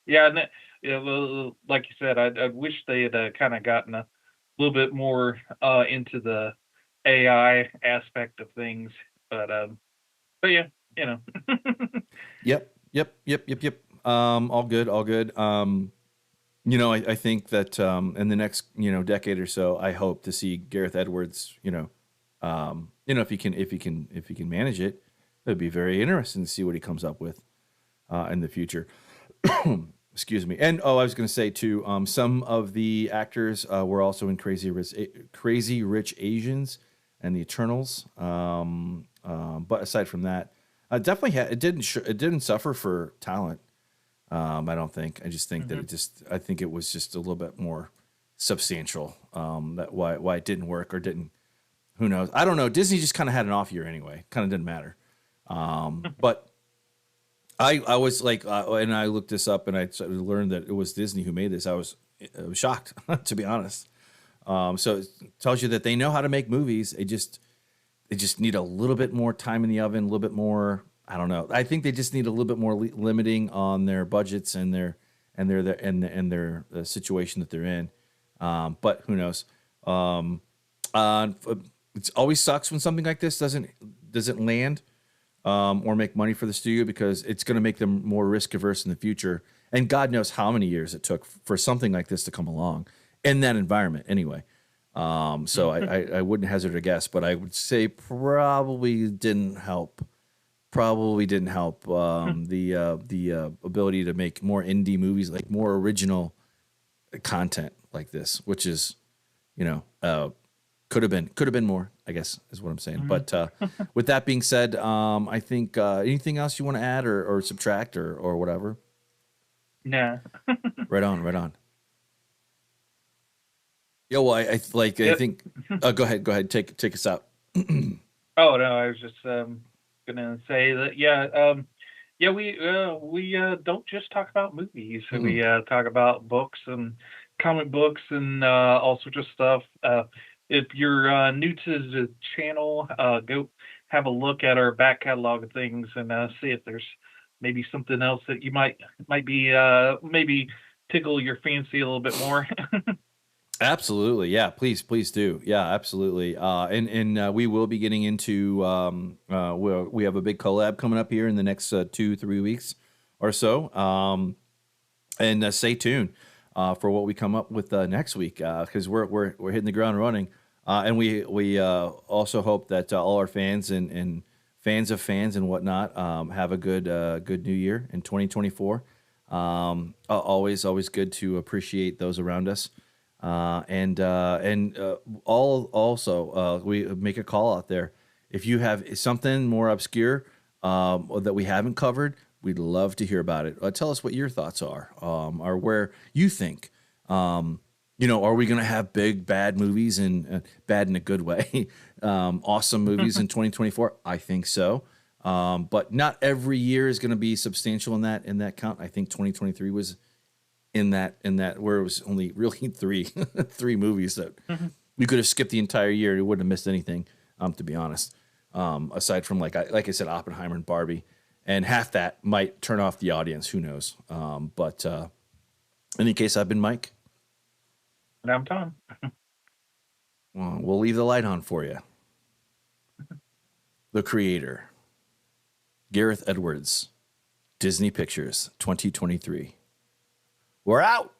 well, like you said, I wish they had kind of gotten a little bit more into the AI aspect of things. But yeah, Yep. All good. I think that in the next decade or so, I hope to see Gareth Edwards. If he can manage it, it'd be very interesting to see what he comes up with in the future. Excuse me. And I was going to say too, some of the actors were also in Crazy Rich Asians and the Eternals. But aside from that, definitely it didn't suffer for talent. I don't think. I just think that I think it was just a little bit more substantial. That why it didn't work or didn't. Who knows? I don't know. Disney just kind of had an off year anyway. Kind of didn't matter. But I was like, and I looked this up and I learned that it was Disney who made this. I was shocked, to be honest. So it tells you that they know how to make movies. They just need a little bit more time in the oven, a little bit more. I don't know. I think they just need a little bit more limiting on their budgets and their situation that they're in. But who knows? It always sucks when something like this doesn't land or make money for the studio, because it's going to make them more risk averse in the future. And God knows how many years it took for something like this to come along in that environment. Anyway. So I wouldn't hazard a guess, but I would say probably didn't help. The ability to make more indie movies, like more original content like this, which is, could have been more, I guess is what I'm saying. But with that being said, I think anything else you want to add or subtract or whatever? Nah. Right on. Yeah, well, I think. Go ahead. Take us out. Oh no, I was just gonna say that we don't just talk about movies. We talk about books and comic books and all sorts of stuff. If you're new to the channel, go have a look at our back catalog of things and see if there's maybe something else that you might be maybe tickle your fancy a little bit more. Absolutely. Yeah, please do. Yeah, absolutely. And we will be getting into, we have a big collab coming up here in the next 2-3 weeks or so. And stay tuned for what we come up with next week, because we're hitting the ground running. And we also hope that all our fans and fans of fans and whatnot have a good new year in 2024. Always good to appreciate those around us. We make a call out there. If you have something more obscure that we haven't covered, we'd love to hear about it. Tell us what your thoughts are, or where you think, are we going to have big bad movies and bad in a good way, awesome movies in 2024? I think so, but not every year is going to be substantial in that count. I think 2023 was. In that where it was only really three movies that we could have skipped the entire year. You wouldn't have missed anything, to be honest. Aside from like I said, Oppenheimer and Barbie, and half that might turn off the audience. Who knows? But in any case, I've been Mike. And I'm Tom. Well, we'll leave the light on for you. The creator, Gareth Edwards, Disney Pictures, 2023. We're out.